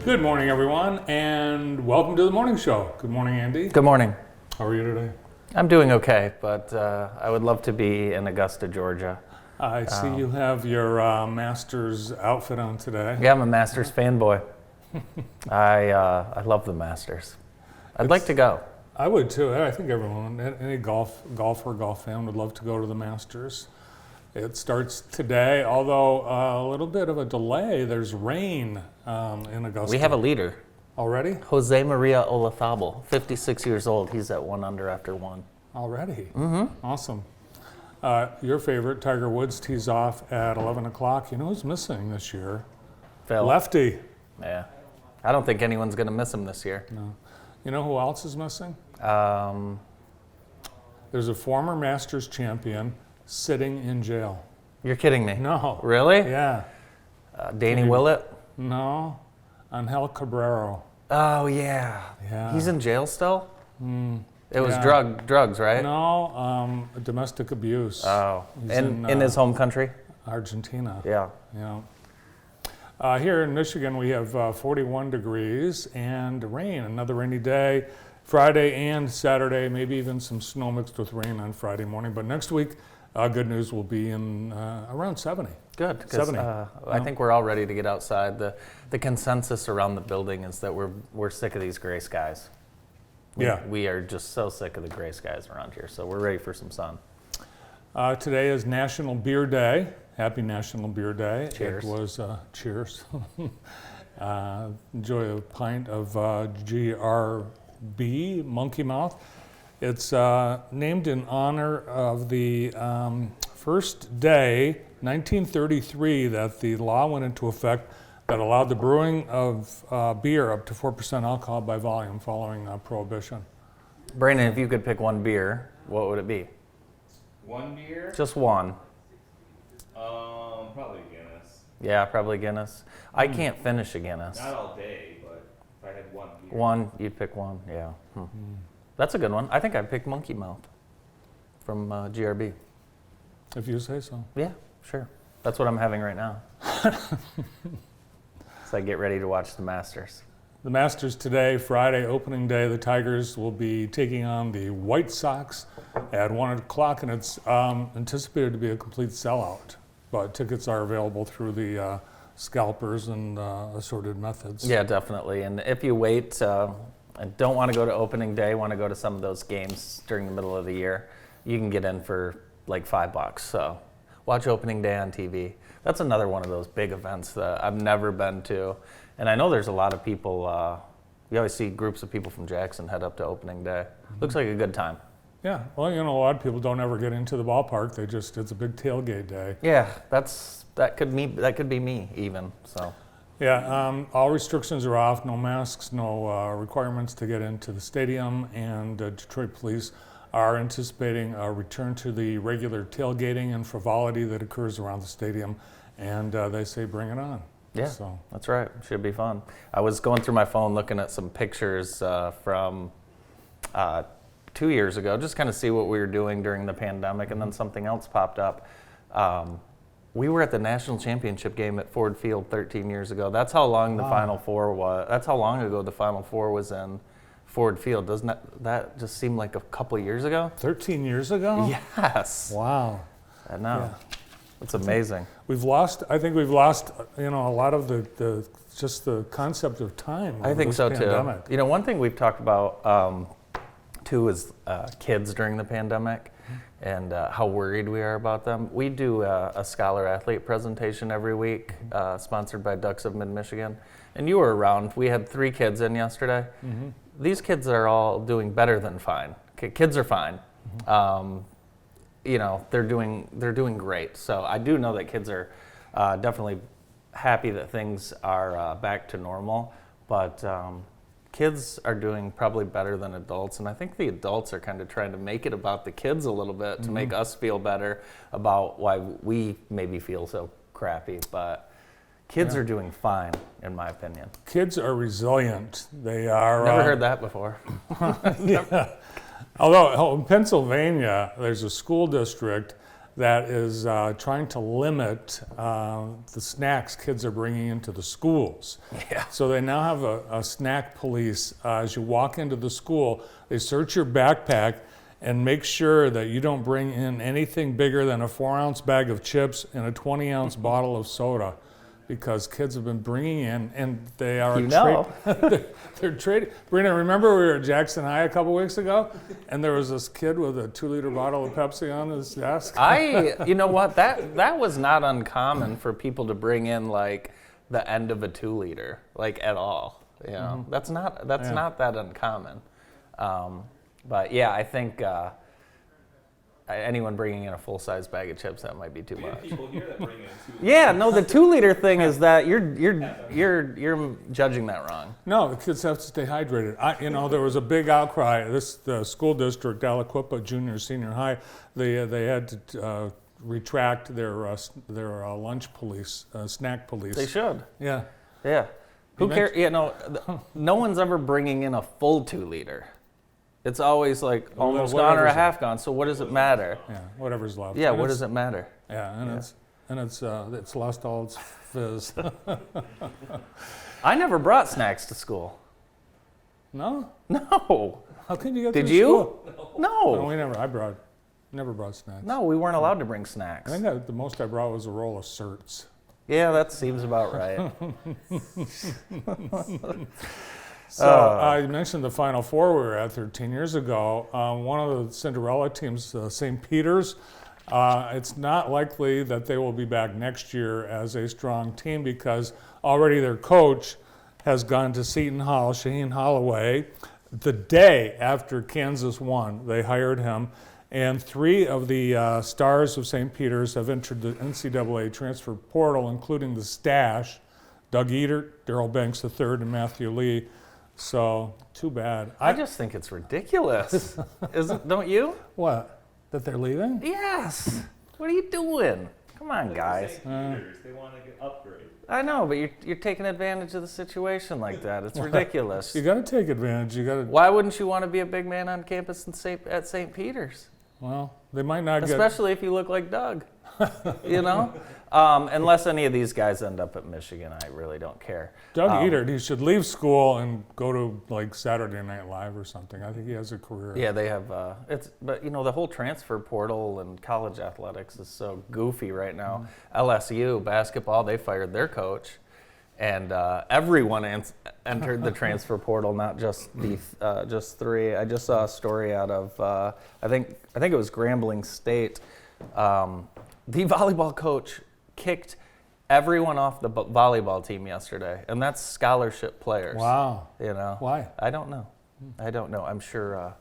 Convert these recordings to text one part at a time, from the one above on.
Good morning, everyone, and welcome to the morning show. Good morning, Andy. Good morning. How are you today? I'm doing okay, but I would love to be in Augusta, Georgia. I see you have your Masters outfit on today. Yeah, I'm a Masters fanboy. I love the Masters. I'd like to go. I would too. I think everyone, any golf fan would love to go to the Masters. It starts today, although a little bit of a delay. There's rain in Augusta. We have a leader. Already? Jose Maria Olazabal, 56 years old. He's at 1 under after 1. Already? Mm-hmm. Awesome. Your favorite, Tiger Woods, tees off at 11 o'clock. You know who's missing this year? Phil. Lefty. Yeah. I don't think anyone's going to miss him this year. No. You know who else is missing? Um, There's a former Masters champion sitting in jail. You're kidding me. No. Really? Yeah. Danny Willett? No. Angel Cabrero. Oh, yeah. Yeah. He's in jail still? It was Yeah. drugs, right? No, domestic abuse. Oh. He's In his home country? Argentina. Yeah. Yeah. Here in Michigan, we have 41 degrees and rain. Another rainy day. Friday and Saturday, maybe even some snow mixed with rain on Friday morning. But next week, good news will be in around 70. Good, because 70. I think we're all ready to get outside. The consensus around the building is that we're sick of these gray skies. We are just so sick of the gray skies around here, so we're ready for some sun. Today is National Beer Day. Happy National Beer Day. Cheers. It was, cheers. Enjoy a pint of GRB, Monkey Mouth. It's named in honor of the first day, 1933, that the law went into effect that allowed the brewing of beer up to 4% alcohol by volume following Prohibition. Brandon, if you could pick one beer, what would it be? One beer? Just one. Probably Guinness. Yeah, probably Guinness. I can't finish a Guinness. Not all day, but if I had one beer. One, you'd pick one, yeah. That's a good one. I think I'd pick Monkey Mouth from GRB. If you say so. Yeah, sure. That's what I'm having right now. So I get ready to watch the Masters. The Masters today, Friday, opening day. The Tigers will be taking on the White Sox at 1 o'clock, and it's anticipated to be a complete sellout. But tickets are available through the scalpers and assorted methods. Yeah, definitely. And if you wait and don't want to go to opening day, want to go to some of those games during the middle of the year, you can get in for like $5. So watch opening day on TV. That's another one of those big events that I've never been to. And I know there's a lot of people, you always see groups of people from Jackson head up to opening day. Looks like a good time. Yeah, well, you know, a lot of people don't ever get into the ballpark. It's a big tailgate day. Yeah, that could be me even, so. Yeah, all restrictions are off, no masks, no requirements to get into the stadium, and Detroit police are anticipating a return to the regular tailgating and frivolity that occurs around the stadium, and they say bring it on. Yeah, so. That's right. Should be fun. I was going through my phone looking at some pictures from 2 years ago, just kind of see what we were doing during the pandemic, and then something else popped up. We were at the national championship game at Ford Field 13 years ago. That's how long the Final Four was. That's how long ago the Final Four was in Ford Field. Doesn't that just seem like a couple of years ago? 13 years ago? Yes. Wow. I know. Yeah. It's amazing. I think we've lost, you know, a lot of just the concept of time. I think so pandemic. too. You know, one thing we've talked about too is kids during the pandemic and how worried we are about them. We do a scholar athlete presentation every week, sponsored by Ducks of Mid-Michigan. And you were around. We had 3 kids in yesterday. Mm-hmm. These kids are all doing better than fine. Kids are fine. Mm-hmm. You know, they're doing great. So I do know that kids are definitely happy that things are back to normal. But kids are doing probably better than adults, and I think the adults are kind of trying to make it about the kids a little bit to make us feel better about why we maybe feel so crappy. But kids are doing fine, in my opinion. Kids are resilient. They are. Never heard that before. Yeah. Although in Pennsylvania, there's a school district that is trying to limit the snacks kids are bringing into the schools. Yeah. So they now have a snack police. As you walk into the school, they search your backpack and make sure that you don't bring in anything bigger than a 4-ounce bag of chips and a 20-ounce bottle of soda, because kids have been bringing in, and they are they're trading. Brina, remember we were at Jackson High a couple weeks ago, and there was this kid with a 2-liter bottle of Pepsi on his desk. You know what? That was not uncommon for people to bring in like the end of a 2-liter, like at all. You know, that's not that uncommon. But yeah, I think anyone bringing in a full-size bag of chips, that might be too We have much. people here that bring in 2 Yeah, no, the 2-liter thing is that you're judging that wrong. No, the kids have to stay hydrated. There was a big outcry. The school district, Aliquippa Junior Senior High, they had to retract their lunch police, snack police. They should. Yeah. Yeah. Who You cares? Yeah, no one's ever bringing in a full 2-liter. It's always like almost gone or a whatever's- half gone. So what does it matter? Yeah, whatever's left. Yeah, And what it's- does it matter? Yeah, and it's lost all its fizz. I never brought snacks to school. No? No. How can you get Did to you? school? No, No. we never brought snacks. No, we weren't allowed to bring snacks. I think that the most I brought was a roll of certs. Yeah, that seems about right. So I mentioned the Final Four we were at 13 years ago. One of the Cinderella teams, St. Peter's, it's not likely that they will be back next year as a strong team, because already their coach has gone to Seton Hall, Shaheen Holloway. The day after Kansas won, they hired him. And 3 of the stars of St. Peter's have entered the NCAA transfer portal, including the Stash, Doug Eater, Darrell Banks III, and Matthew Lee. So, too bad. I just think it's ridiculous. Don't you? What? That they're leaving? Yes. What are you doing? Come on, guys. St. Peter's, they want to get upgrade. I know, but you're taking advantage of the situation like that. It's ridiculous. You got to take advantage. You got to. Why wouldn't you want to be a big man on campus at St. Peter's? Well, they might not get. Especially if you look like Doug. You know? Unless any of these guys end up at Michigan, I really don't care. Doug Eater, he should leave school and go to like Saturday Night Live or something. I think he has a career. Yeah, they have. But the whole transfer portal and college athletics is so goofy right now. LSU basketball, they fired their coach, and everyone entered the transfer portal, not just just 3. I just saw a story out of I think it was Grambling State. The volleyball coach kicked everyone off the volleyball team yesterday, and that's scholarship players. Wow. Why? I don't know. I'm sure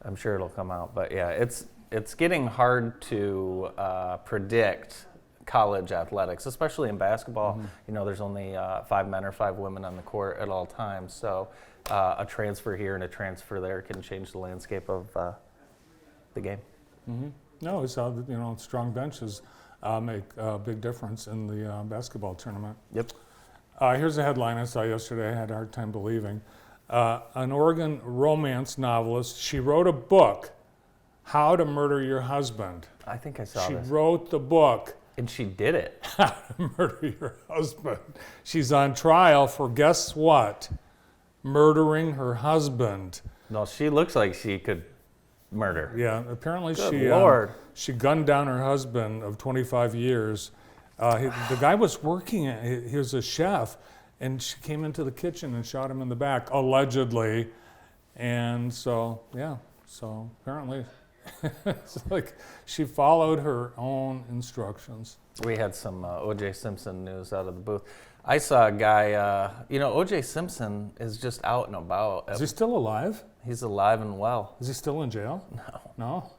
it'll come out, but yeah, it's getting hard to predict college athletics, especially in basketball. There's only 5 men or 5 women on the court at all times, so a transfer here and a transfer there can change the landscape of the game. No, it's how strong benches make a big difference in the basketball tournament. Yep. Here's a headline I saw yesterday. I had a hard time believing. An Oregon romance novelist. She wrote a book, How to Murder Your Husband. I think I saw She this. wrote the book, And she did it. How to Murder Your Husband. She's on trial for, guess what? Murdering her husband. No, she looks like she could murder. Yeah, apparently Good Lord. she gunned down her husband of 25 years. The guy was working, he was a chef, and she came into the kitchen and shot him in the back, allegedly. And so apparently, it's like she followed her own instructions. We had some O.J. Simpson news out of the booth. I saw a guy, O.J. Simpson is just out and about. Is he still alive? He's alive and well. Is he still in jail? No.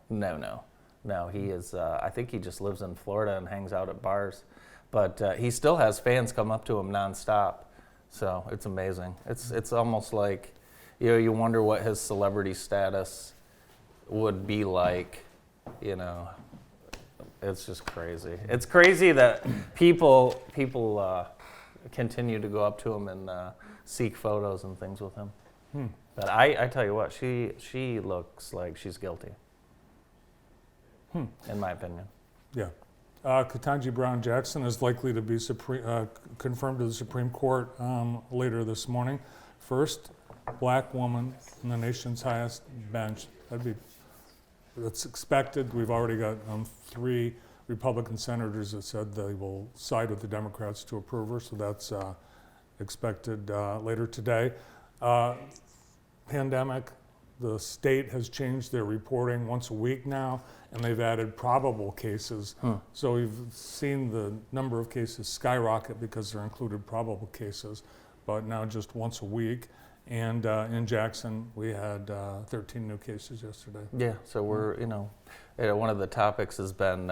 No, he is, I think he just lives in Florida and hangs out at bars. But he still has fans come up to him nonstop. So it's amazing. It's almost like, you wonder what his celebrity status would be like, It's just crazy. It's crazy that people continue to go up to him and seek photos and things with him. But I tell you what, she looks like she's guilty, in my opinion. Yeah. Ketanji Brown Jackson is likely to be confirmed to the Supreme Court later this morning. First black woman in the nation's highest bench. That's expected. We've already got 3 Republican senators that said they will side with the Democrats to approve her, so that's expected later today. Pandemic, the state has changed their reporting once a week now, and they've added probable cases. So we've seen the number of cases skyrocket because they're included probable cases, but now just once a week. And in Jackson, we had 13 new cases yesterday. Yeah, so we're, one of the topics has been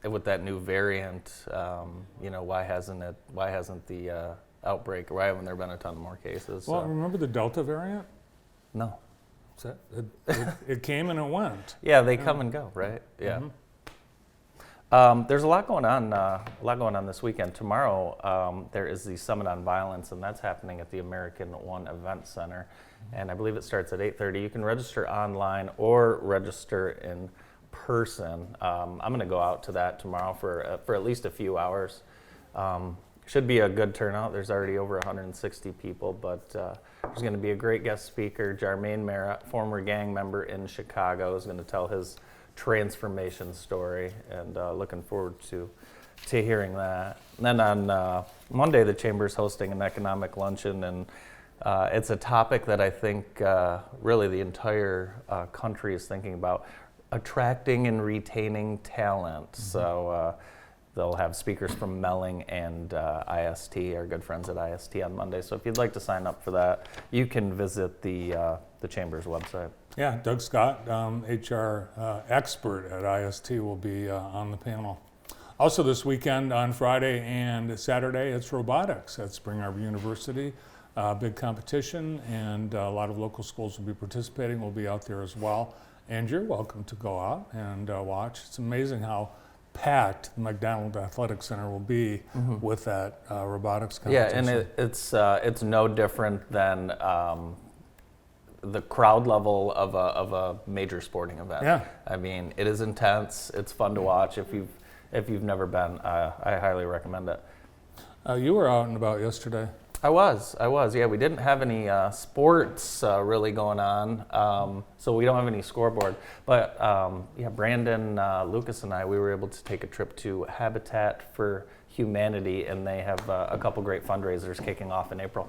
with that new variant, why hasn't the outbreak, why haven't there been a ton more cases? Well, remember the Delta variant? No. It came and it went. Yeah, they come and go, right? Yeah. There's a lot going on this weekend. Tomorrow, there is the Summit on Violence, and that's happening at the American One Event Center, and I believe it starts at 8:30. You can register online or register in person. I'm going to go out to that tomorrow for at least a few hours. Should be a good turnout. There's already over 160 people, but there's going to be a great guest speaker. Jermaine Merritt, former gang member in Chicago, is going to tell his transformation story, and looking forward to hearing that. And then on Monday, the Chamber's hosting an economic luncheon, and it's a topic that I think really the entire country is thinking about, attracting and retaining talent. So they'll have speakers from Melling and IST, our good friends at IST, on Monday. So if you'd like to sign up for that, you can visit the Chamber's website. Yeah, Doug Scott, HR expert at IST, will be on the panel. Also this weekend on Friday and Saturday, it's robotics at Spring Arbor University. Big competition, and a lot of local schools will be participating. We'll be out there as well. And you're welcome to go out and watch. It's amazing how packed the McDonald Athletic Center will be with that robotics competition. Yeah, and it's no different than the crowd level of a major sporting event. Yeah. I mean, it is intense. It's fun to watch. If you've never been, I highly recommend it. You were out and about yesterday. I was. Yeah, we didn't have any sports really going on, so we don't have any scoreboard. But Brandon, Lucas, and we were able to take a trip to Habitat for Humanity, and they have a couple great fundraisers kicking off in April.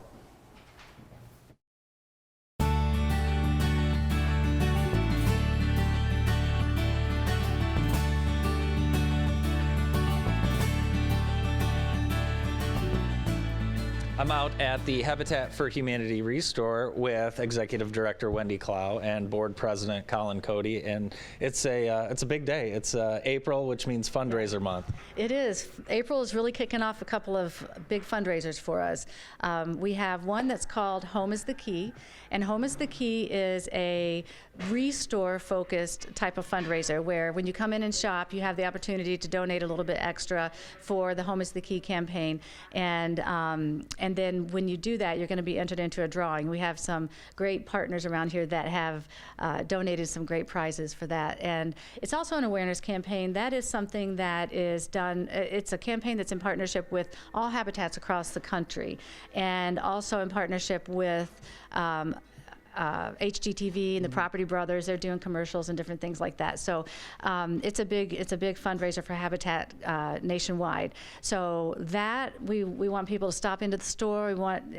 I'm out at the Habitat for Humanity Restore with Executive Director Wendy Clow and Board President Colin Cody, and it's a big day. It's April, which means fundraiser month. It is. April is really kicking off a couple of big fundraisers for us. We have one that's called Home is the Key, and Home is the Key is a restore-focused type of fundraiser where when you come in and shop, you have the opportunity to donate a little bit extra for the Home is the Key campaign, and then when you do that, you're going to be entered into a drawing. We have some great partners around here that have donated some great prizes for that. And it's also an awareness campaign. That is something that is done, it's a campaign that's in partnership with all habitats across the country, and also in partnership with HGTV and the Property Brothers. They're doing commercials and different things like that. So it's a big fundraiser for Habitat nationwide. So that we want people to stop into the store.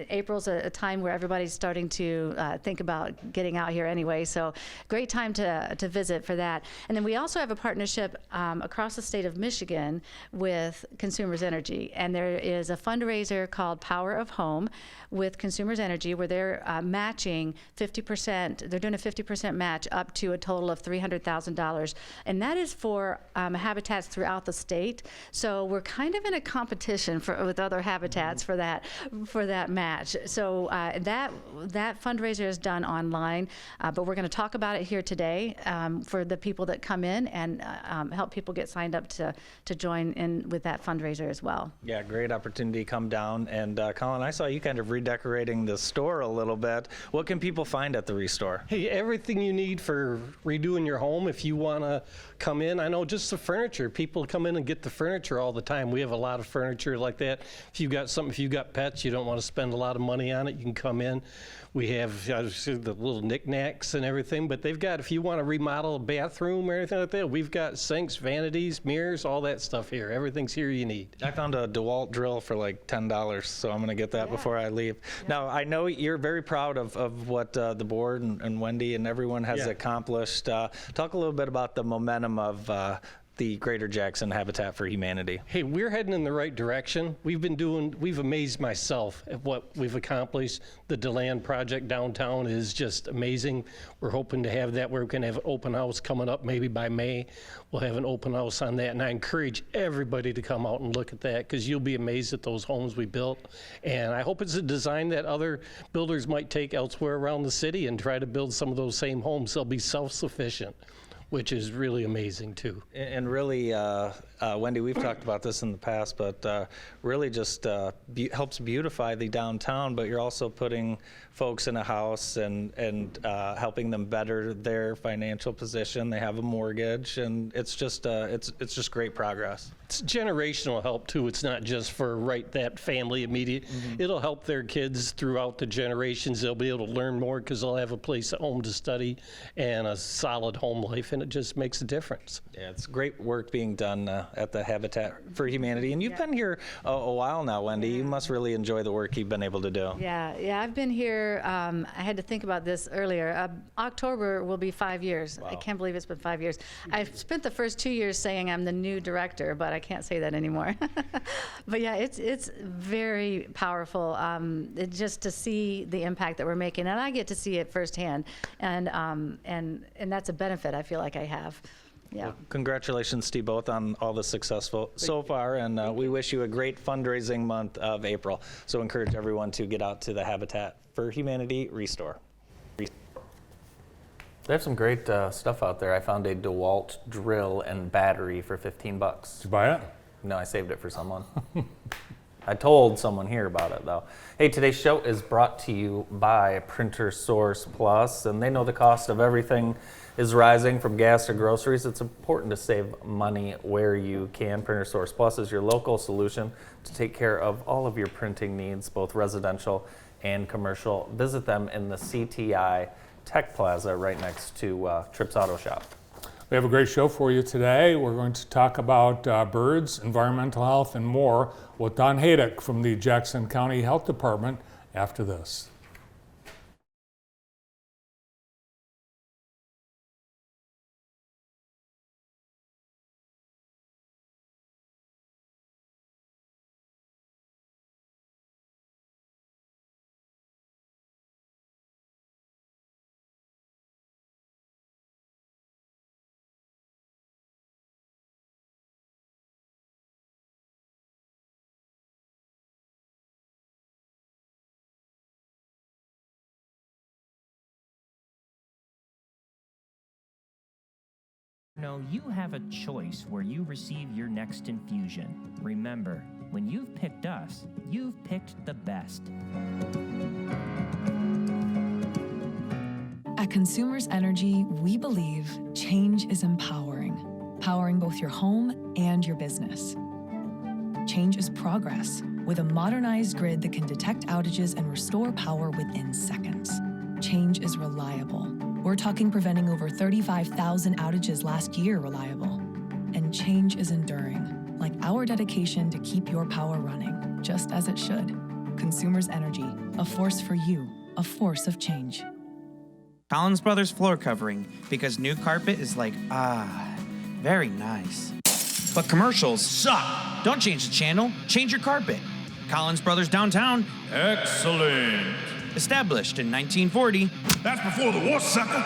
April's a time where everybody's starting to think about getting out here anyway. So great time to visit for that. And then we also have a partnership across the state of Michigan with Consumers Energy, and there is a fundraiser called Power of Home with Consumers Energy where they're matching 50%. They're doing a 50% match up to a total of $300,000, and that is for habitats throughout the state. So we're kind of in a competition with other habitats for that match. So that fundraiser is done online, but we're going to talk about it here today for the people that come in and help people get signed up to join in with that fundraiser as well. Yeah, great opportunity to come down. And Colin, I saw you kind of redecorating the store a little bit. What can people find at the Restore? Hey, everything you need for redoing your home. If you want to come in. I know just the furniture. People come in and get the furniture all the time. We have a lot of furniture like that. If you've got pets, you don't want to spend a lot of money on it, you can come in. We have the little knickknacks and everything, but they've got, if you want to remodel a bathroom or anything like that, we've got sinks, vanities, mirrors, all that stuff here. Everything's here you need. I found a DeWalt drill for like $10, so I'm going to get that before I leave. Now, I know you're very proud of what the board and Wendy and everyone has accomplished. Talk a little bit about the momentum of the Greater Jackson Habitat for Humanity. Hey, we're heading in the right direction. We've amazed myself at what we've accomplished. The DeLand project downtown is just amazing. We're hoping to have that. We're going to have an open house coming up maybe by May. We'll have an open house on that, and I encourage everybody to come out and look at that because you'll be amazed at those homes we built. And I hope it's a design that other builders might take elsewhere around the city and try to build some of those same homes. They'll be self-sufficient, which is really amazing too. And really, Wendy, we've talked about this in the past, but really just helps beautify the downtown, but you're also putting folks in a house and helping them better their financial position. They have a mortgage, and it's just great progress. It's generational help too. It's not just for that family immediate. It'll help their kids throughout the generations. They'll be able to learn more because they'll have a place at home to study and a solid home life, and it just makes a difference. Yeah, it's great work being done at the Habitat for Humanity. And you've been here a while now, Wendy. You must really enjoy the work you've been able to do. Yeah, I've been here. I had to think about this earlier. October will be 5 years. Wow. I can't believe it's been 5 years. I've spent the first 2 years saying I'm the new director, but I can't say that anymore. But yeah, it's very powerful. Just to see the impact that we're making, and I get to see it firsthand, and that's a benefit I feel like I have. Yeah. Well, congratulations to you both on all the successful so far, and we wish you a great fundraising month of April. So encourage everyone to get out to the Habitat for Humanity Restore. They have some great stuff out there. I found a DeWalt drill and battery for $15. Did you buy it? No, I saved it for someone. I told someone here about it, though. Hey, today's show is brought to you by Printer Source Plus, and they know the cost of everything is rising from gas to groceries. It's important to save money where you can. Printer Source Plus is your local solution to take care of all of your printing needs, both residential and commercial. Visit them in the CTI Tech Plaza right next to Tripp's Auto Shop. We have a great show for you today. We're going to talk about birds, environmental health, and more with Don Haydick from the Jackson County Health Department after this. No, you have a choice where you receive your next infusion. Remember, when you've picked us, you've picked the best. At Consumers Energy, we believe change is empowering, powering both your home and your business. Change is progress, with a modernized grid that can detect outages and restore power within seconds. Change is reliable. We're talking preventing over 35,000 outages last year reliable. And change is enduring, like our dedication to keep your power running, just as it should. Consumers Energy, a force for you, a force of change. Collins Brothers floor covering, because new carpet is like, very nice. But commercials suck. Don't change the channel, change your carpet. Collins Brothers downtown, excellent. Established in 1940. That's before the war, sucker.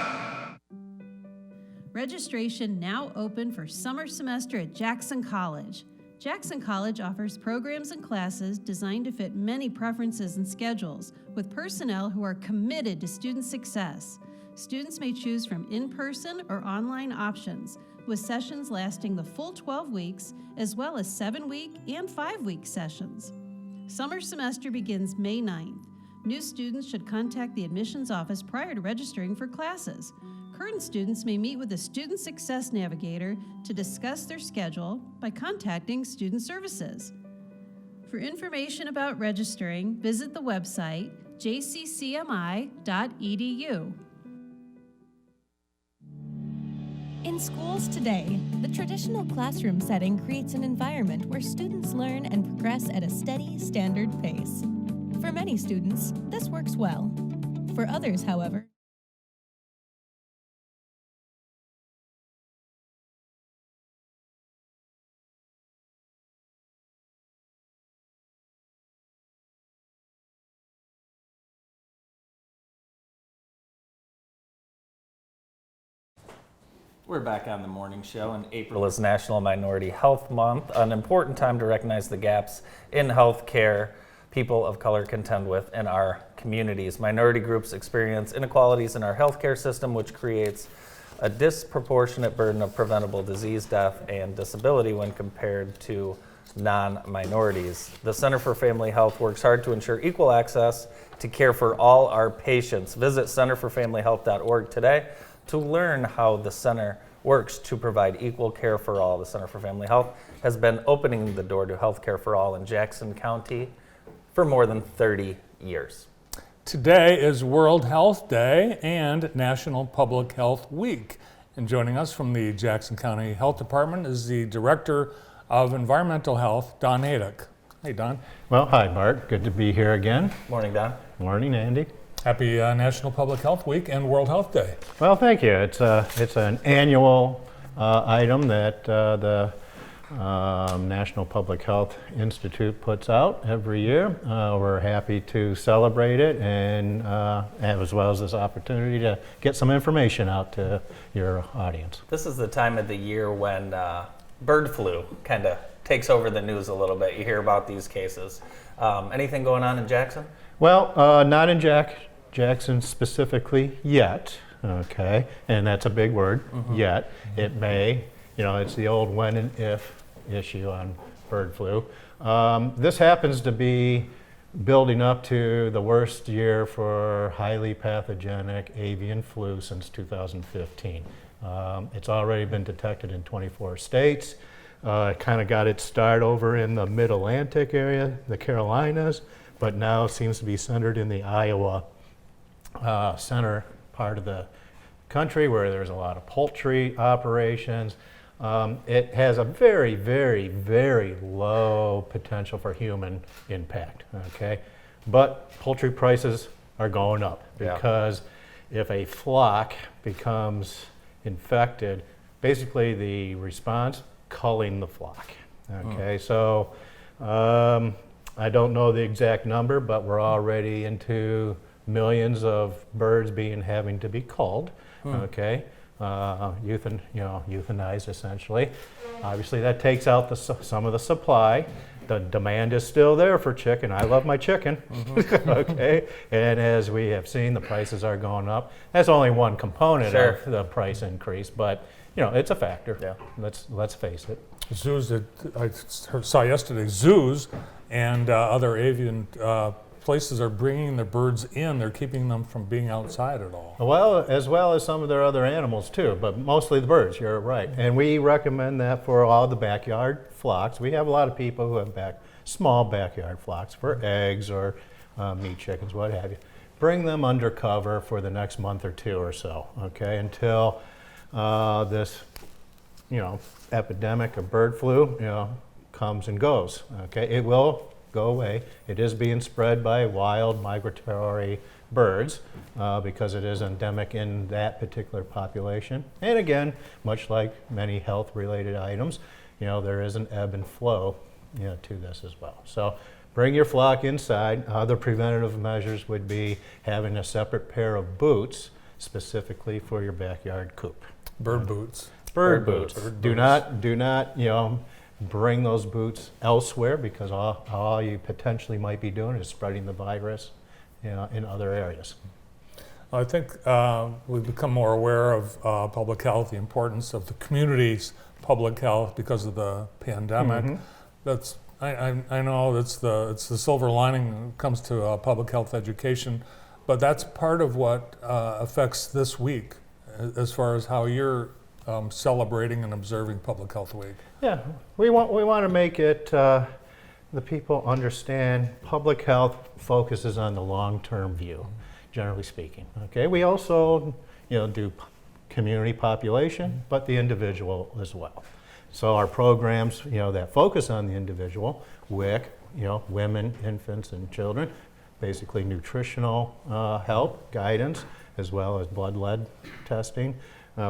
Registration now open for summer semester at Jackson College. Jackson College offers programs and classes designed to fit many preferences and schedules, with personnel who are committed to student success. Students may choose from in-person or online options, with sessions lasting the full 12 weeks, as well as 7-week and 5-week sessions. Summer semester begins May 9th. New students should contact the admissions office prior to registering for classes. Current students may meet with a Student Success Navigator to discuss their schedule by contacting Student Services. For information about registering, visit the website jccmi.edu. In schools today, the traditional classroom setting creates an environment where students learn and progress at a steady, standard pace. For many students, this works well. For others, however, We're back on the morning show, and April is National Minority Health Month, an important time to recognize the gaps in health care people of color contend with in our communities. Minority groups experience inequalities in our healthcare system, which creates a disproportionate burden of preventable disease, death, and disability when compared to non-minorities. The Center for Family Health works hard to ensure equal access to care for all our patients. Visit centerforfamilyhealth.org today to learn how the center works to provide equal care for all. The Center for Family Health has been opening the door to health care for all in Jackson County for more than 30 years. Today is World Health Day and National Public Health Week. And joining us from the Jackson County Health Department is the Director of Environmental Health, Don Haydock. Hey, Don. Well, hi, Bart. Good to be here again. Morning, Don. Morning, Andy. Happy National Public Health Week and World Health Day. Well, thank you. It's an annual item that the National Public Health Institute puts out every year. We're happy to celebrate it, and as well as this opportunity to get some information out to your audience. This is the time of the year when bird flu kind of takes over the news a little bit. You hear about these cases. Anything going on in Jackson? Well, not in Jackson specifically yet, okay, and that's a big word, yet. It may, it's the old when and if issue on bird flu. This happens to be building up to the worst year for highly pathogenic avian flu since 2015. It's already been detected in 24 states. It kind of got its start over in the Mid-Atlantic area, the Carolinas, but now seems to be centered in the Iowa center part of the country where there's a lot of poultry operations. It has a very, very, very low potential for human impact, okay? But poultry prices are going up because if a flock becomes infected, basically the response, culling the flock, okay? So I don't know the exact number, but we're already into millions of birds having to be culled, okay? Euthanized essentially. Obviously that takes out some of the supply. The demand is still there for chicken. I love my chicken, okay? And as we have seen, the prices are going up. That's only one component of the price increase, but it's a factor. Yeah. Let's face it. Zoos that I saw yesterday, zoos and other avian places are bringing the birds in. They're keeping them from being outside at all. Well as some of their other animals too, but mostly the birds, you're right. And we recommend that for all the backyard flocks. We have a lot of people who have small backyard flocks for eggs or meat chickens, what have you. Bring them under cover for the next month or two or so, okay, until this, epidemic of bird flu, comes and goes, okay. It will go away. It is being spread by wild migratory birds because it is endemic in that particular population. And again, much like many health-related items, there is an ebb and flow, to this as well. So bring your flock inside. Other preventative measures would be having a separate pair of boots specifically for your backyard coop. Bird boots. Bird boots. Do not, bring those boots elsewhere because all you potentially might be doing is spreading the virus, in other areas. I think we've become more aware of public health, the importance of the community's public health because of the pandemic. That's I know it's the silver lining when it comes to public health education, but that's part of what affects this week as far as how you're celebrating and observing Public Health Week. Yeah, we want to make it, the people understand public health focuses on the long-term view, generally speaking. Okay, we also, do community population, but the individual as well. So our programs, that focus on the individual, WIC, women, infants, and children, basically nutritional help, guidance, as well as blood lead testing.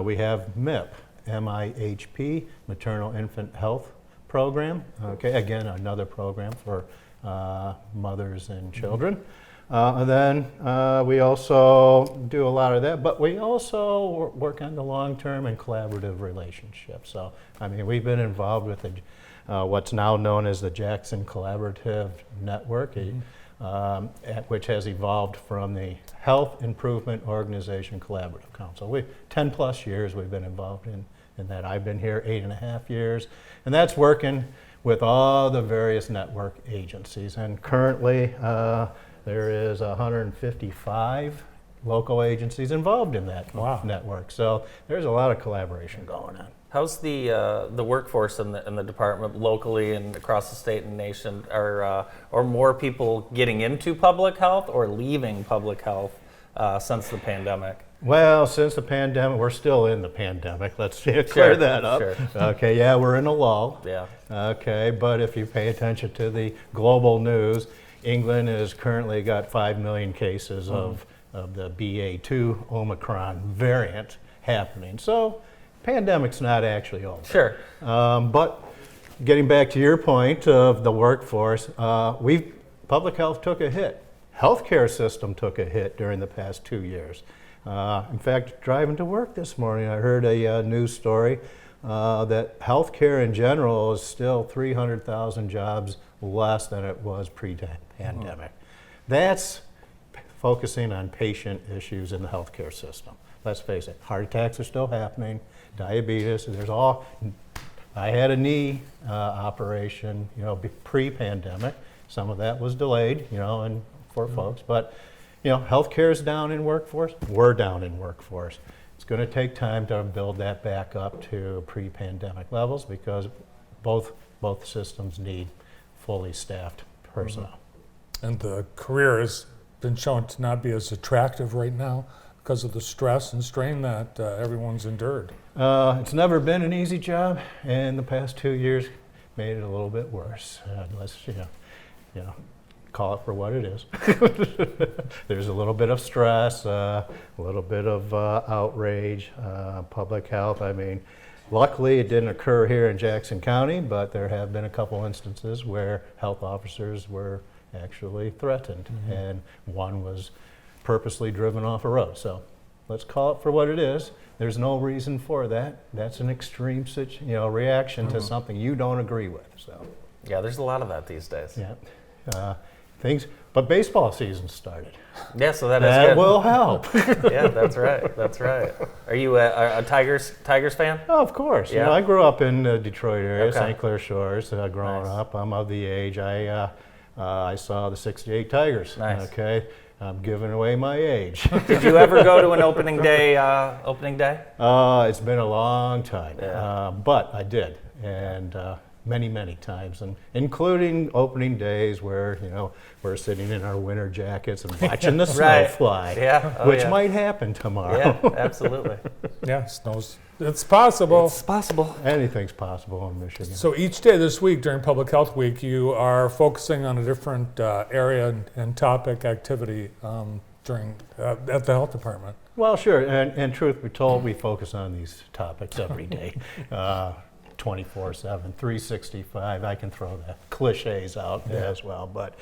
We have MIP, MIHP, Maternal Infant Health Program. Okay, again, another program for mothers and children. And then we also do a lot of that, but we also work on the long-term and collaborative relationships. So, I mean, we've been involved with what's now known as the Jackson Collaborative Network, which has evolved from the Health Improvement Organization Collaborative Council. 10 plus years we've been involved in that. I've been here 8.5 years, and that's working with all the various network agencies. And currently, there is 155 local agencies involved in that network. So there's a lot of collaboration going on. How's the workforce in the department locally and across the state and nation? Are more people getting into public health or leaving public health since the pandemic? Well, since the pandemic, we're still in the pandemic. Let's clear that up. Sure. Okay, yeah, we're in a lull. Yeah. Okay, but if you pay attention to the global news, England has currently got 5 million cases of the BA2 Omicron variant happening. So, pandemic's not actually over. Sure. But getting back to your point of the workforce, public health took a hit. Healthcare system took a hit during the past 2 years. In fact, driving to work this morning, I heard a news story that healthcare in general is still 300,000 jobs less than it was pre-pandemic. That's focusing on patient issues in the healthcare system. Let's face it, heart attacks are still happening, diabetes, I had a knee operation, pre-pandemic. Some of that was delayed, and for folks, but healthcare is down in workforce. We're down in workforce. It's going to take time to build that back up to pre-pandemic levels because both systems need fully staffed personnel. And the career has been shown to not be as attractive right now because of the stress and strain that everyone's endured. It's never been an easy job, and the past 2 years made it a little bit worse. Let's call it for what it is. There's a little bit of stress, a little bit of outrage, public health. I mean, luckily it didn't occur here in Jackson County, but there have been a couple instances where health officers were actually threatened, and one was purposely driven off a road. So let's call it for what it is. There's no reason for that. That's an extreme reaction to something you don't agree with. So yeah, there's a lot of that these days. Yeah. But baseball season started. Yeah, so that will help. Yeah, that's right. Are you a Tigers fan? Oh, of course. Yeah. I grew up in the Detroit area, Okay. St. Clair Shores. Growing up, I'm of the age I saw the '68 Tigers. Nice. Okay, I'm giving away my age. Did you ever go to an opening day? It's been a long time, Yeah. but I did, and many times, and including opening days where we're sitting in our winter jackets and watching the snow Right. fly, Yeah. which might happen tomorrow. Yeah, absolutely. Yeah, snows. It's possible. It's possible. Anything's possible in Michigan. So each day this week during Public Health Week, you are focusing on a different area and topic activity at the health department. Well, sure, and truth be told, we focus on these topics every day, 24/7, 365. I can throw the cliches out as well, but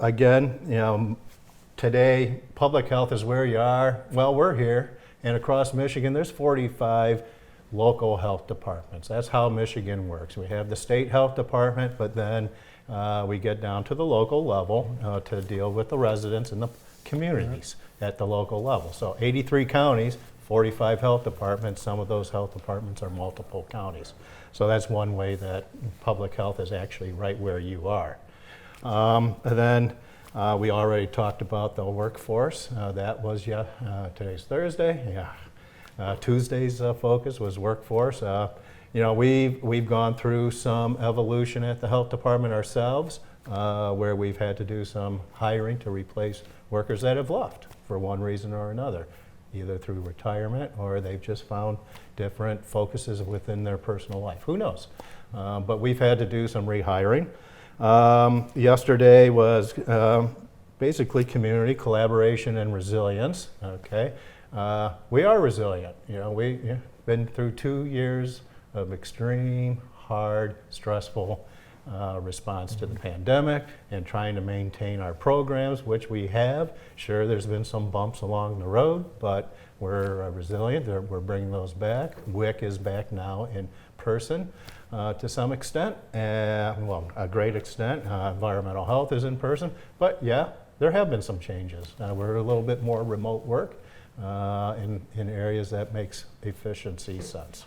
again, today public health is where you are. Well, we're here, and across Michigan, there's 45 local health departments. That's how Michigan works. We have the state health department, but then we get down to the local level to deal with the residents and the communities at the local level. So 83 counties, 45 health departments. Some of those health departments are multiple counties. So that's one way that public health is actually right where you are. And then We already talked about the workforce. That was, today's Thursday, Tuesday's focus was workforce. We've gone through some evolution at the health department ourselves, where we've had to do some hiring to replace workers that have left for one reason or another, either through retirement or they've just found different focuses within their personal life. Who knows? But we've had to do some rehiring. Yesterday was basically community collaboration and resilience. Okay, we are resilient. We've been through 2 years of extreme, hard, stressful response to the pandemic and trying to maintain our programs, which we have. Sure, there's been some bumps along the road, but we're resilient. We're bringing those back. WIC is back now in person to some extent, well, a great extent. Environmental health is in person, but yeah, there have been some changes. We're a little bit more remote work in areas that makes efficiency sense.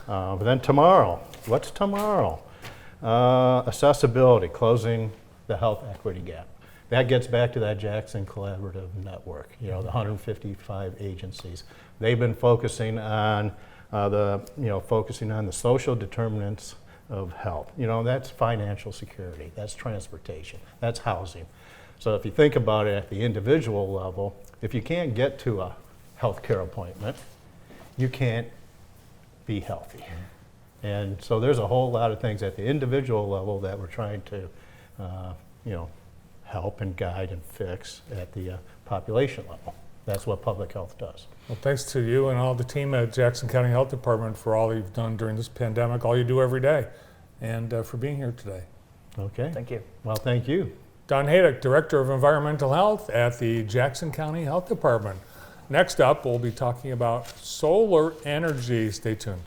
But then tomorrow, what's tomorrow? Accessibility, closing the health equity gap. That gets back to that Jackson Collaborative Network, the 155 agencies. They've been focusing on the social determinants of health. That's financial security, that's transportation, that's housing. So if you think about it at the individual level, if you can't get to a healthcare appointment, you can't be healthy. And so there's a whole lot of things at the individual level that we're trying to, help and guide and fix at the population level. That's what public health does. Well, thanks to you and all the team at Jackson County Health Department for all you've done during this pandemic, all you do every day, and for being here today. Okay. Thank you. Well, thank you. Don Haydick, Director of Environmental Health at the Jackson County Health Department. Next up, we'll be talking about solar energy. Stay tuned.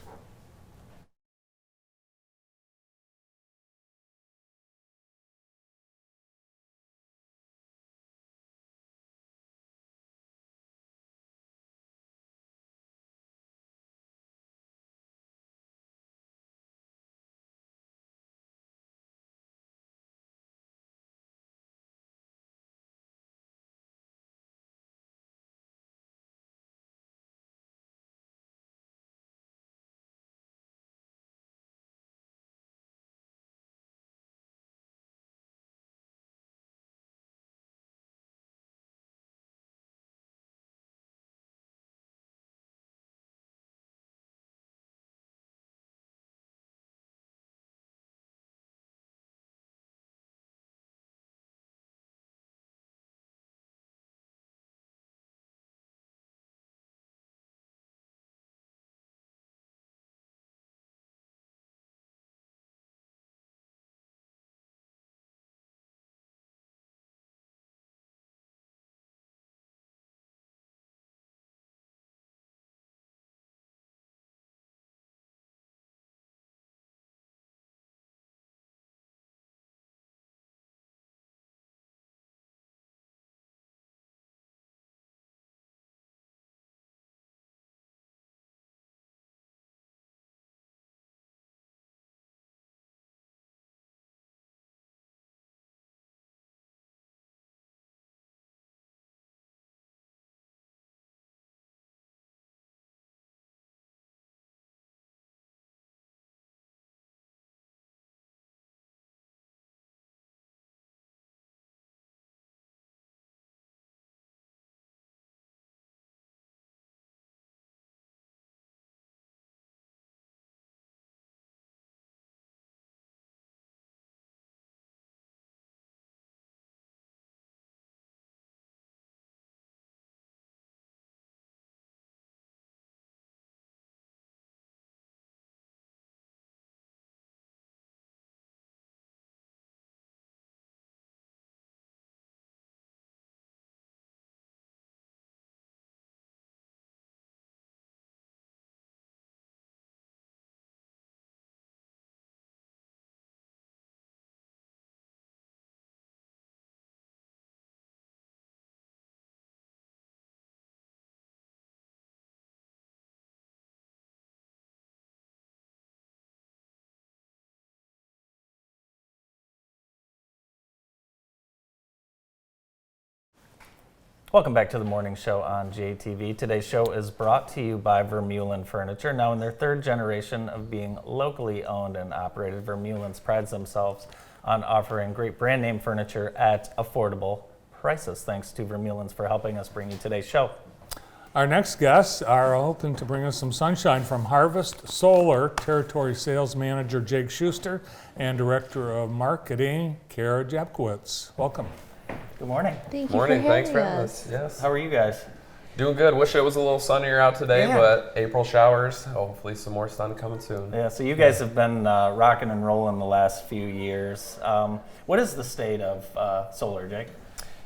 Welcome back to the morning show on JTV. Today's show is brought to you by Vermeulen Furniture. Now in their third generation of being locally owned and operated, Vermeulen's prides themselves on offering great brand name furniture at affordable prices. Thanks to Vermeulen's for helping us bring you today's show. Our next guests are hoping to bring us some sunshine from Harvest Solar, Territory Sales Manager Jake Schuster and Director of Marketing Kara Japkowitz. Welcome. Good morning. Thank you Morning, for thanks for having having us. us. Yes. How are you guys? Doing good. Wish it was a little sunnier out today, Yeah. but April showers. Hopefully some more sun coming soon. Yeah, so you guys have been rocking and rolling the last few years. What is the state of solar, Jake?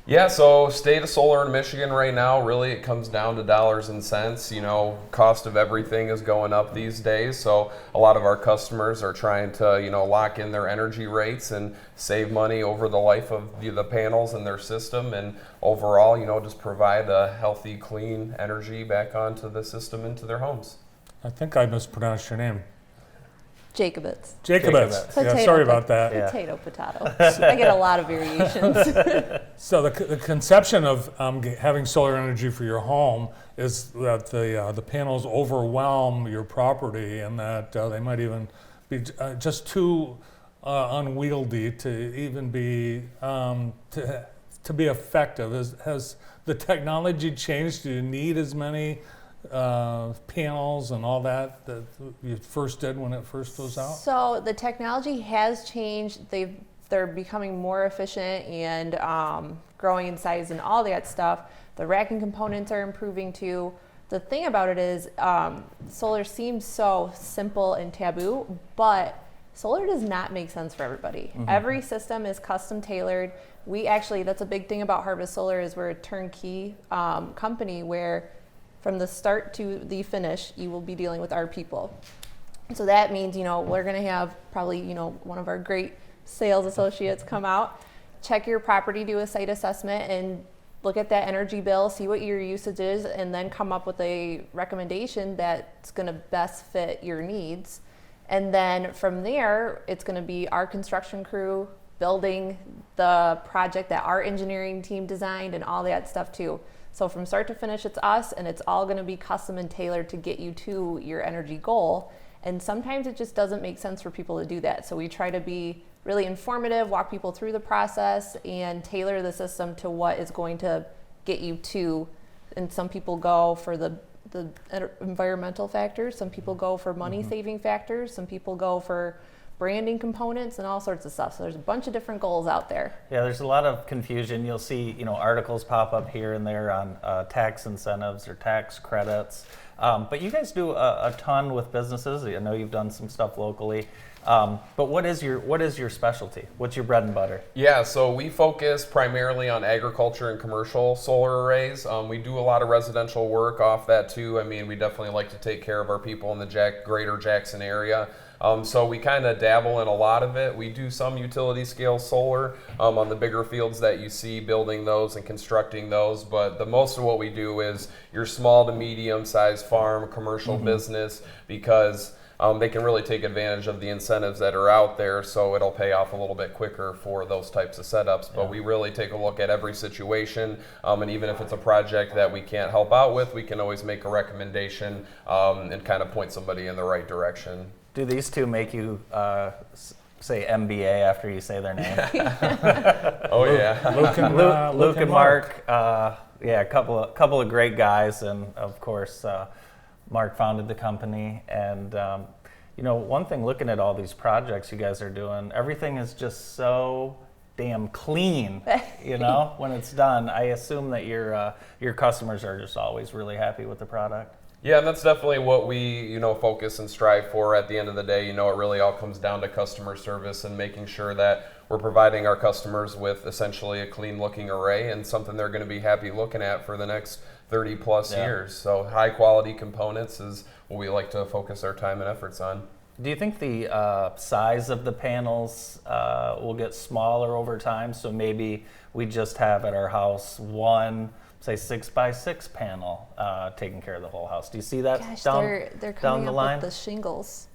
Yeah, so state of solar in Michigan right now, really it comes down to dollars and cents. You know, cost of everything is going up these days. So a lot of our customers are trying to, lock in their energy rates and save money over the life of the panels in their system. And overall, just provide a healthy, clean energy back onto the system into their homes. I think I mispronounced your name. Jacobitz. Jacobitz. Yeah, sorry about that. Potato, potato. I get a lot of variations. So the conception of having solar energy for your home is that the panels overwhelm your property, and that they might even be just too unwieldy to even be to be effective. Has the technology changed? Do you need as many panels and all that you first did when it first was out? So the technology has changed. They're becoming more efficient and growing in size and all that stuff. The racking components are improving too. The thing about it is solar seems so simple and taboo, but solar does not make sense for everybody. Mm-hmm. Every system is custom tailored. That's a big thing about Harvest Solar is we're a turnkey company where from the start to the finish, you will be dealing with our people. So that means, we're going to have probably, one of our great sales associates come out, check your property, do a site assessment, and look at that energy bill, see what your usage is, and then come up with a recommendation that's going to best fit your needs. And then from there, it's going to be our construction crew building the project that our engineering team designed and all that stuff too. So from start to finish, it's us, and it's all going to be custom and tailored to get you to your energy goal. And sometimes it just doesn't make sense for people to do that. So we try to be really informative, walk people through the process, and tailor the system to what is going to get you to. And some people go for the environmental factors. Some people go for money saving factors. Some people go for branding components and all sorts of stuff. So there's a bunch of different goals out there. Yeah, there's a lot of confusion. You'll see, articles pop up here and there on tax incentives or tax credits. But you guys do a ton with businesses. I know you've done some stuff locally. But what is your specialty? What's your bread and butter? Yeah, so we focus primarily on agriculture and commercial solar arrays. We do a lot of residential work off that too. I mean, we definitely like to take care of our people in the greater Jackson area. So we kind of dabble in a lot of it. We do some utility scale solar on the bigger fields that you see, building those and constructing those. But the most of what we do is your small to medium sized farm, commercial business, because they can really take advantage of the incentives that are out there, so it'll pay off a little bit quicker for those types of setups. But we really take a look at every situation, and even if it's a project that we can't help out with, we can always make a recommendation and kind of point somebody in the right direction. Do these two make you say MBA after you say their name? Oh yeah, Luke and Mark. Yeah, a couple of great guys, and of course, Mark founded the company. And one thing, looking at all these projects you guys are doing, everything is just so damn clean. When it's done, I assume that your customers are just always really happy with the product. Yeah, and that's definitely what we, focus and strive for at the end of the day. It really all comes down to customer service and making sure that we're providing our customers with essentially a clean looking array and something they're going to be happy looking at for the next 30 plus years. So high quality components is what we like to focus our time and efforts on. Do you think the size of the panels will get smaller over time? So maybe we just have at our house one, say 6x6 panel taking care of the whole house. Do you see that they're down the line? With the shingles.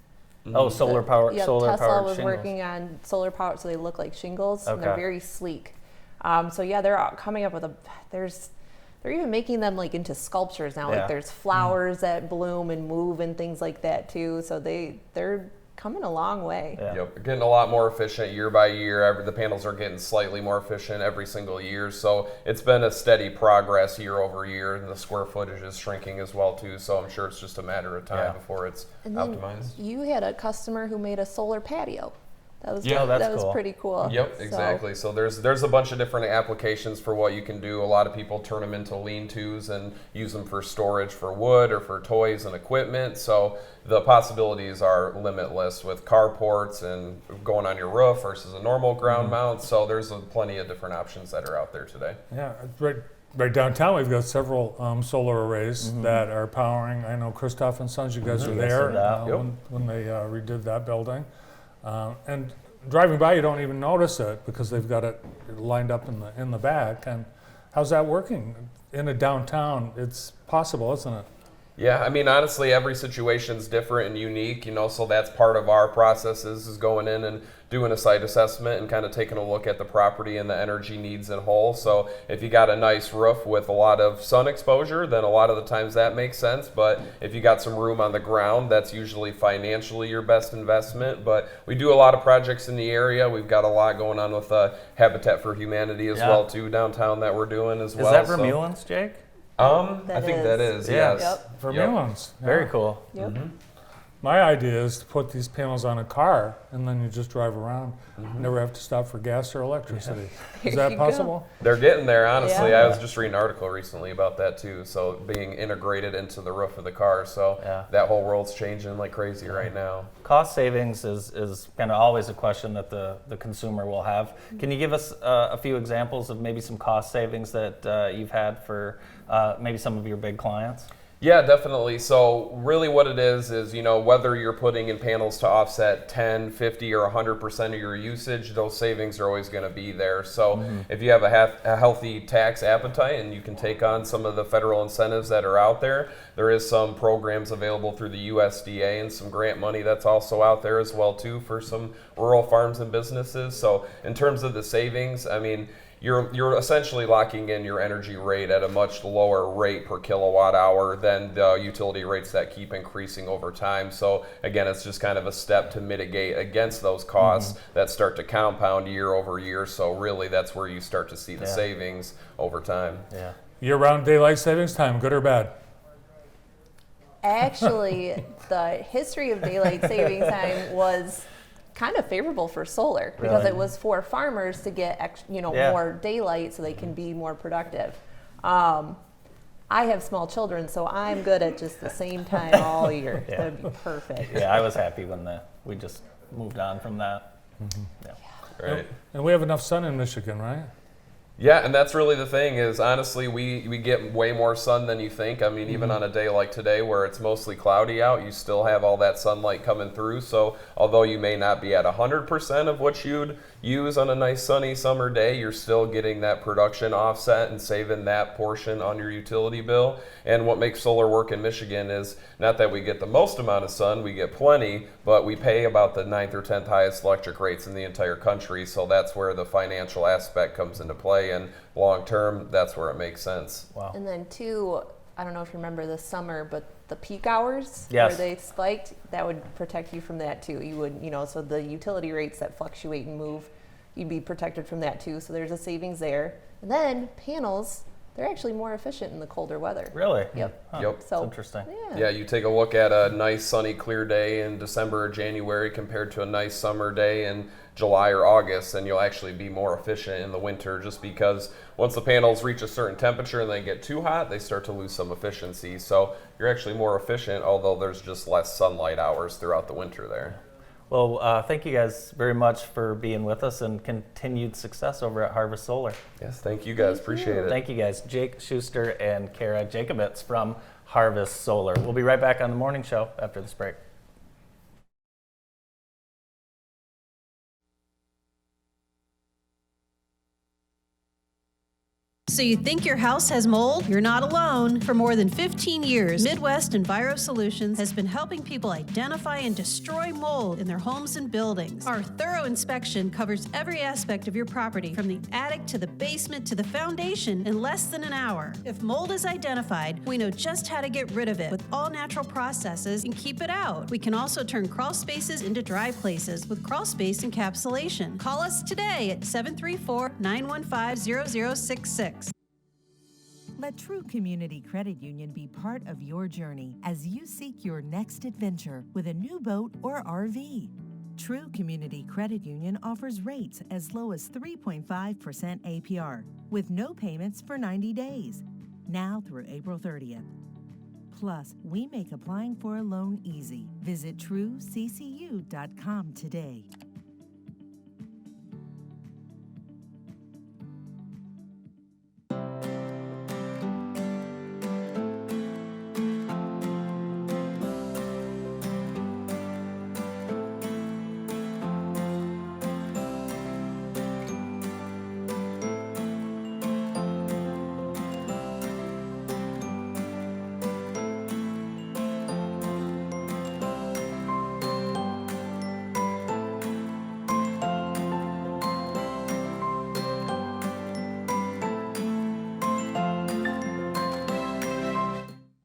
Oh, solar power. Yeah, Tesla was working on solar power, so they look like shingles, and they're very sleek. So yeah, they're coming up with there's they're even making them like into sculptures now. Yeah. Like there's flowers that bloom and move and things like that too. So they're coming a long way. Yeah. Yep, getting a lot more efficient year by year. The panels are getting slightly more efficient every single year. So it's been a steady progress year over year. The square footage is shrinking as well too. So I'm sure it's just a matter of time before it's And then optimized. you had a customer who made a solar patio. That was Yeah, that's that was cool. pretty cool. Yep, exactly. So there's a bunch of different applications for what you can do. A lot of people turn them into lean-tos and use them for storage for wood or for toys and equipment. So the possibilities are limitless with carports and going on your roof versus a normal ground mount. So there's plenty of different options that are out there today. Yeah, right downtown, we've got several solar arrays that are powering. I know Christoph and Sons, you guys were Yes, there that. Yep. when they redid that building. And driving by, you don't even notice it because they've got it lined up in the back. And how's that working? In a downtown, it's possible, isn't it? Yeah, I mean, honestly, every situation's different and unique, so that's part of our processes is going in and doing a site assessment and kind of taking a look at the property and the energy needs in whole. So if you got a nice roof with a lot of sun exposure, then a lot of the times that makes sense. But if you got some room on the ground, that's usually financially your best investment. But we do a lot of projects in the area. We've got a lot going on with Habitat for Humanity as well, too, downtown that we're doing as well. Is that Vermeulen's, Jake? I think that is, Yeah. yes. Yep. Vermeulen's. Very cool. Yep. My idea is to put these panels on a car and then you just drive around. Never have to stop for gas or electricity. Is There that you go. possible? They're getting there, honestly. Yeah. I was just reading an article recently about that too. So being integrated into the roof of the car. So that whole world's changing like crazy right now. Cost savings is kind of always a question that the consumer will have. Can you give us a few examples of maybe some cost savings that you've had for maybe some of your big clients? Yeah, definitely. So really what it is, whether you're putting in panels to offset 10, 50, or 100% of your usage, those savings are always going to be there. So if you have a healthy tax appetite and you can take on some of the federal incentives that are out there, there is some programs available through the USDA and some grant money that's also out there as well too for some rural farms and businesses. So in terms of the savings, I mean, you're essentially locking in your energy rate at a much lower rate per kilowatt hour than the utility rates that keep increasing over time. So again, it's just kind of a step to mitigate against those costs that start to compound year over year. So really that's where you start to see the savings over time. Yeah. Year-round daylight savings time, good or bad? Actually, the history of daylight savings time was kind of favorable for solar because Really? it was for farmers to get more daylight so they can be more productive. I have small children, so I'm good at just the same time all year. Yeah. That'd be perfect. Yeah, I was happy when we just moved on from that. Yeah. Right. And we have enough sun in Michigan, right? Yeah, and that's really the thing is honestly we get way more sun than you think. I mean, even on a day like today where it's mostly cloudy out, you still have all that sunlight coming through. So although you may not be at 100% of what you'd use on a nice sunny summer day, you're still getting that production offset and saving that portion on your utility bill. And what makes solar work in Michigan is not that we get the most amount of sun, we get plenty, but we pay about the 9th or 10th highest electric rates in the entire country. So that's where the financial aspect comes into play. And long term, that's where it makes sense. Wow. And then too, I don't know if you remember this summer, but the peak hours Yes. where they spiked, that would protect you from that too. You would, so the utility rates that fluctuate and move, you'd be protected from that too. So there's a savings there. And then panels, they're actually more efficient in the colder weather. Really? Yep. Huh. Yep. That's So interesting. Yeah, you take a look at a nice sunny clear day in December or January compared to a nice summer day in July or August, and you'll actually be more efficient in the winter just because once the panels reach a certain temperature and they get too hot, they start to lose some efficiency. So you're actually more efficient, although there's just less sunlight hours throughout the winter there. Well, thank you guys very much for being with us and continued success over at Harvest Solar. Yes, thank you guys. Appreciate it. Thank you guys. Jake Schuster and Kara Jacobitz from Harvest Solar. We'll be right back on the morning show after this break. So you think your house has mold? You're not alone. For more than 15 years, Midwest Enviro Solutions has been helping people identify and destroy mold in their homes and buildings. Our thorough inspection covers every aspect of your property, from the attic to the basement to the foundation, in less than an hour. If mold is identified, we know just how to get rid of it with all natural processes and keep it out. We can also turn crawl spaces into dry places with crawl space encapsulation. Call us today at 734-915-0066. Let True Community Credit Union be part of your journey as you seek your next adventure with a new boat or RV. True Community Credit Union offers rates as low as 3.5% APR with no payments for 90 days, now through April 30th. Plus, we make applying for a loan easy. Visit trueccu.com today.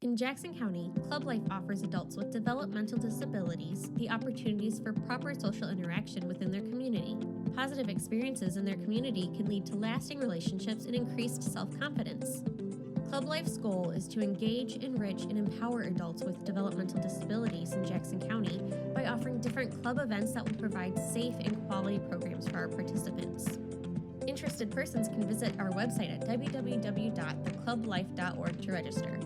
In Jackson County, Club Life offers adults with developmental disabilities the opportunities for proper social interaction within their community. Positive experiences in their community can lead to lasting relationships and increased self-confidence. Club Life's goal is to engage, enrich, and empower adults with developmental disabilities in Jackson County by offering different club events that will provide safe and quality programs for our participants. Interested persons can visit our website at www.theclublife.org to register.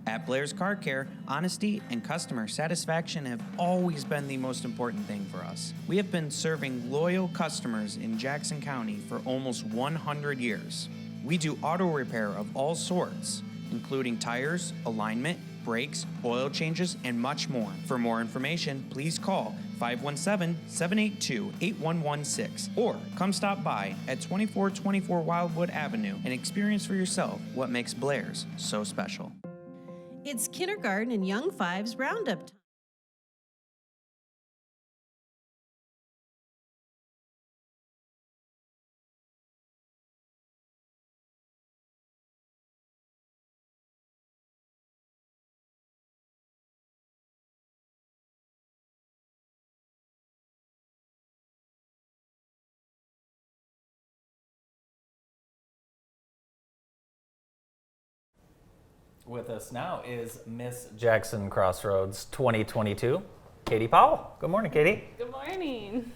At Blair's Car Care, honesty and customer satisfaction have always been the most important thing for us. We have been serving loyal customers in Jackson County for almost 100 years. We do auto repair of all sorts, including tires, alignment, brakes, oil changes, and much more. For more information, please call 517-782-8116 or come stop by at 2424 Wildwood Avenue and experience for yourself what makes Blair's so special. It's kindergarten and Young Fives roundup time. With us now is Miss Jackson Crossroads 2022, Katie Powell. Good morning, Katie. Good morning.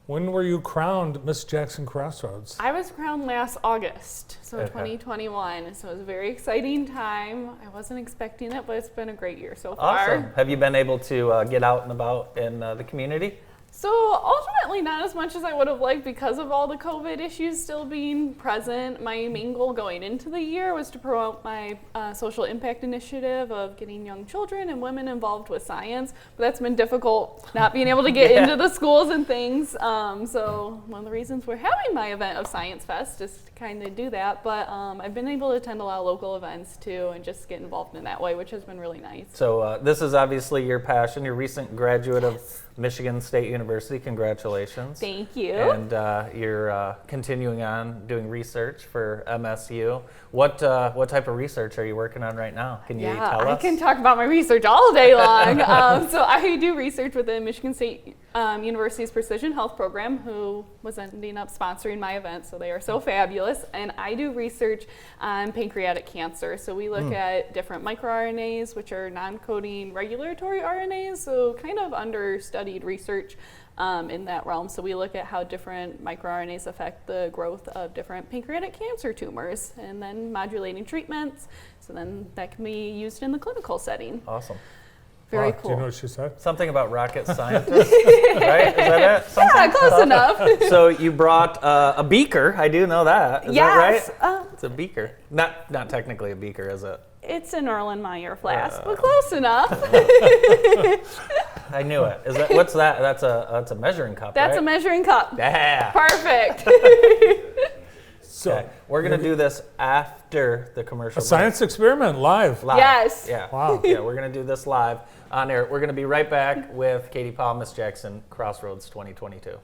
When were you crowned Miss Jackson Crossroads? I was crowned last August, so Okay. 2021. So it was a very exciting time. I wasn't expecting it, but it's been a great year so far. Awesome. Have you been able to get out and about in the community? So ultimately, not as much as I would have liked because of all the COVID issues still being present. My main goal going into the year was to promote my social impact initiative of getting young children and women involved with science. But that's been difficult, not being able to get into the schools and things. So one of the reasons we're having my event of Science Fest is to kind of do that. But I've been able to attend a lot of local events too and just get involved in that way, which has been really nice. So this is obviously your passion. You're a recent graduate of Michigan State University. Congratulations. Thank you. And you're continuing on doing research for MSU. What type of research are you working on right now? Can you tell us? I can talk about my research all day long. So I do research within Michigan State University's Precision Health Program, who was ending up sponsoring my event, so they are so fabulous. And I do research on pancreatic cancer. So we look at different microRNAs, which are non-coding regulatory RNAs, so kind of understudied research in that realm. So we look at how different microRNAs affect the growth of different pancreatic cancer tumors and then modulating treatments. So then that can be used in the clinical setting. Awesome. Very Do you cool. know what she said? Something about rocket scientists, right? Is that it? Something? Yeah, close enough. So you brought a beaker. I do know that. Is that right? It's a beaker. Not technically a beaker, is it? It's an Erlenmeyer flask, but close enough. I knew it. Is that what's that? That's a measuring cup. That's right? a measuring cup. Yeah. Perfect. So Okay. We're going to do this after the commercial a break. science experiment live. Live. Yes. Yeah. Wow. Yeah, we're going to do this live on air. We're going to be right back with Katie Powell, Miss Jackson, Crossroads 2022.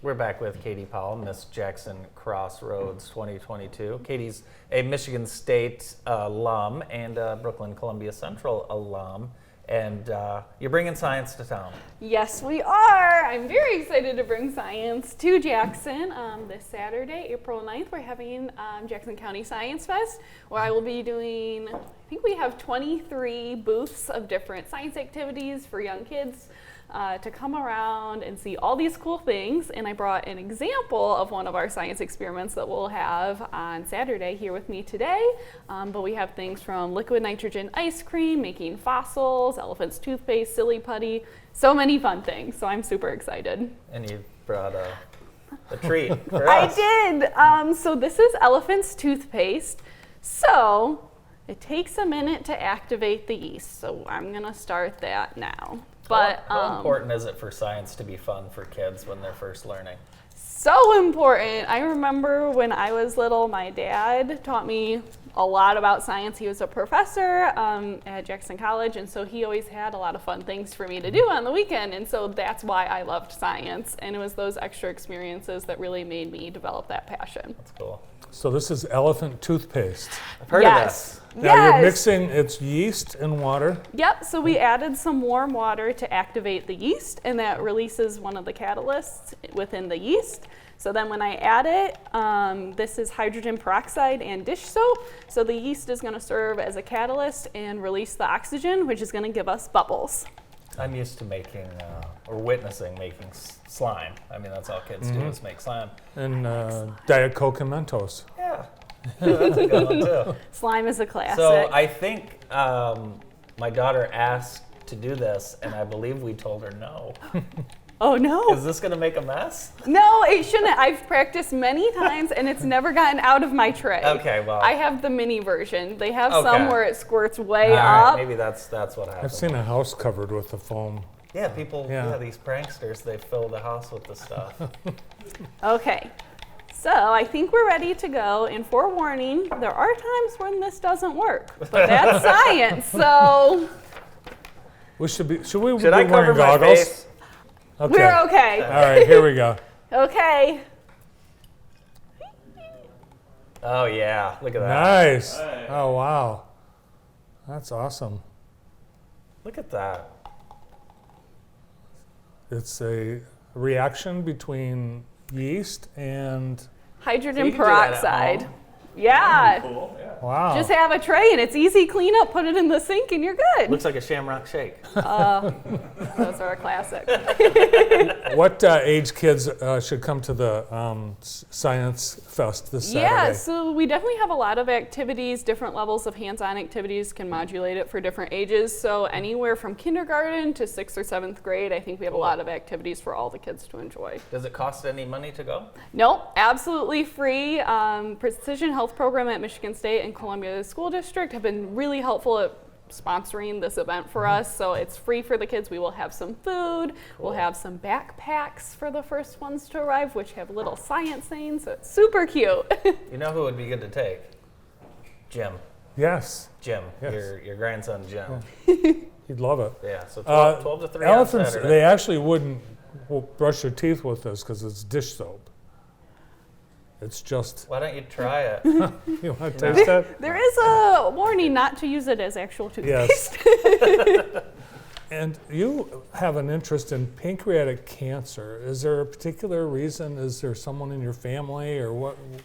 We're back with Katie Powell, Miss Jackson Crossroads 2022. Katie's a Michigan State alum and a Brooklyn Columbia Central alum, and you're bringing science to town. Yes, we are. I'm very excited to bring science to Jackson. This Saturday, April 9th, we're having Jackson County Science Fest, where I will be doing, I think we have 23 booths of different science activities for young kids to come around and see all these cool things. And I brought an example of one of our science experiments that we'll have on Saturday here with me today. But we have things from liquid nitrogen ice cream, making fossils, elephant's toothpaste, silly putty, so many fun things. So I'm super excited. And you brought a treat for I us. did. So this is elephant's toothpaste. So it takes a minute to activate the yeast. So I'm gonna start that now. But how important is it for science to be fun for kids when they're first learning? So important. I remember when I was little, my dad taught me a lot about science. He was a professor at Jackson College, and so he always had a lot of fun things for me to do on the weekend, and so that's why I loved science, and it was those extra experiences that really made me develop that passion. That's cool. So this is elephant toothpaste. I've heard of this. Now you're Yes. mixing its yeast and water. Yep, so we added some warm water to activate the yeast, and that releases one of the catalysts within the yeast. So then when I add it, this is hydrogen peroxide and dish soap. So the yeast is going to serve as a catalyst and release the oxygen, which is going to give us bubbles. I'm used to making, or witnessing making slime. I mean, that's all kids do is make slime. And Diet Coke and Mentos. Yeah. That's a good one, too. Slime is a classic. So I think my daughter asked to do this, and I believe we told her no. Oh, no. Is this going to make a mess? No, it shouldn't. I've practiced many times, and it's never gotten out of my tray. Okay, well. I have the mini version. They have Okay. some where it squirts way All right, up. maybe that's what happened. I've seen a house covered with the foam. Yeah, people, Yeah. these pranksters, they fill the house with the stuff. Okay, so I think we're ready to go. And forewarning, there are times when this doesn't work, but that's science. So Should we Should be I cover wearing my goggles? face? Okay. We're okay. All right, here we go. Okay. Oh yeah, look at that. Nice. Oh, wow. That's awesome. Look at that. It's a reaction between yeast and Hydrogen you can do that at peroxide. home. Yeah. Cool. Yeah. wow. Just have a tray and it's easy cleanup. Put it in the sink and you're good. Looks like a Shamrock Shake. Those are a classic. What age kids should come to the Science Fest this Saturday? Yeah, so we definitely have a lot of activities. Different levels of hands-on activities can modulate it for different ages. So anywhere from kindergarten to 6th or 7th grade, I think we have a lot of activities for all the kids to enjoy. Does it cost any money to go? Nope, absolutely free. Precision Health Program at Michigan State and Columbia School District have been really helpful at sponsoring this event for us. So it's free for the kids. We will have some food. We'll have some backpacks for the first ones to arrive, which have little science sayings. So it's super cute. You know who would be good to take? Jim. Yes. Jim. Yes. Your grandson Jim. He'd love it. Yeah. So 12 to 3 on Elephants, Saturday. they actually wouldn't brush their teeth with this because it's dish soap. It's just. Why don't you try it? You want to taste that? There is a warning not to use it as actual toothpaste. Yes. And you have an interest in pancreatic cancer. Is there a particular reason? Is there someone in your family, or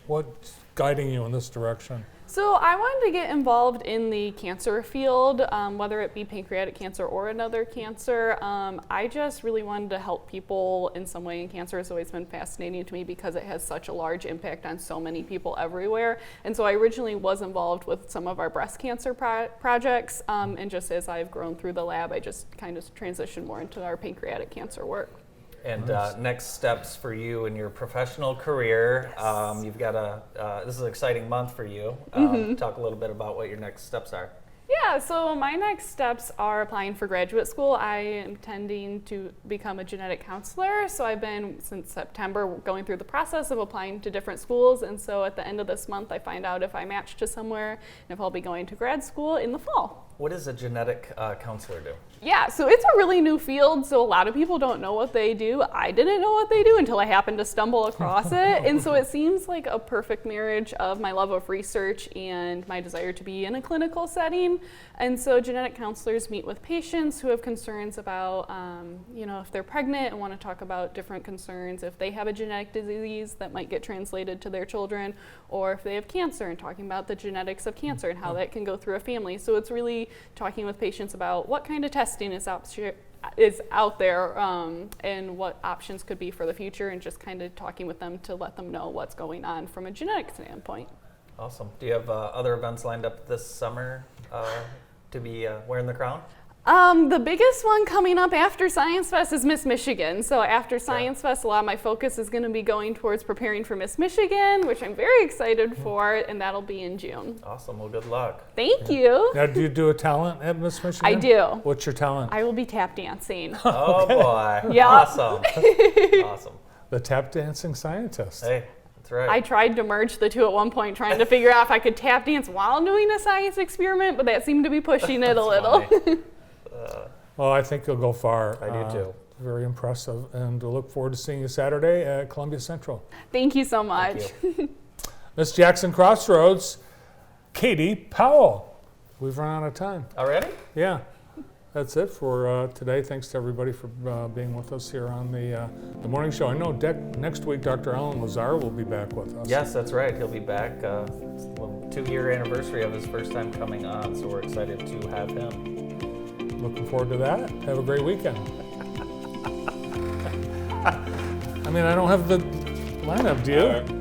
what's guiding you in this direction? So I wanted to get involved in the cancer field, whether it be pancreatic cancer or another cancer. I just really wanted to help people in some way, and cancer has always been fascinating to me because it has such a large impact on so many people everywhere. And so I originally was involved with some of our breast cancer projects, and just as I've grown through the lab, I just kind of transitioned more into our pancreatic cancer work. And next steps for you in your professional career. You've got this is an exciting month for you. Talk a little bit about what your next steps are. Yeah, so my next steps are applying for graduate school. I am intending to become a genetic counselor. So I've been, since September, going through the process of applying to different schools. And so at the end of this month, I find out if I match to somewhere and if I'll be going to grad school in the fall. What does a genetic counselor do? Yeah, so it's a really new field, so a lot of people don't know what they do. I didn't know what they do until I happened to stumble across it. And so it seems like a perfect marriage of my love of research and my desire to be in a clinical setting. And so genetic counselors meet with patients who have concerns about, if they're pregnant and want to talk about different concerns, if they have a genetic disease that might get translated to their children, or if they have cancer and talking about the genetics of cancer and how that can go through a family. So it's really talking with patients about what kind of testing is out there and what options could be for the future, and just kind of talking with them to let them know what's going on from a genetic standpoint. Awesome. Do you have other events lined up this summer to be wearing the crown? The biggest one coming up after Science Fest is Miss Michigan. So after Science Fest, a lot of my focus is going to be going towards preparing for Miss Michigan, which I'm very excited for, and that'll be in June. Awesome. Well, good luck. Thank you. Now, do you do a talent at Miss Michigan? I do. What's your talent? I will be tap dancing. Oh, boy. Yep. Awesome. Awesome. The tap dancing scientist. Hey, that's right. I tried to merge the two at one point, trying to figure out if I could tap dance while doing a science experiment, but that seemed to be pushing it a little. Well, I think you'll go far. I do too. Very impressive, and we'll look forward to seeing you Saturday at Columbia Central. Thank you so much. Miss Jackson Crossroads, Katie Powell. We've run out of time. Already? Yeah. That's it for today. Thanks to everybody for being with us here on the morning show. I know next week Dr. Alan Lazar will be back with us. Yes, that's right. He'll be back. It's the 2-year anniversary of his first time coming on, so we're excited to have him. Looking forward to that. Have a great weekend. I mean, I don't have the lineup, do you?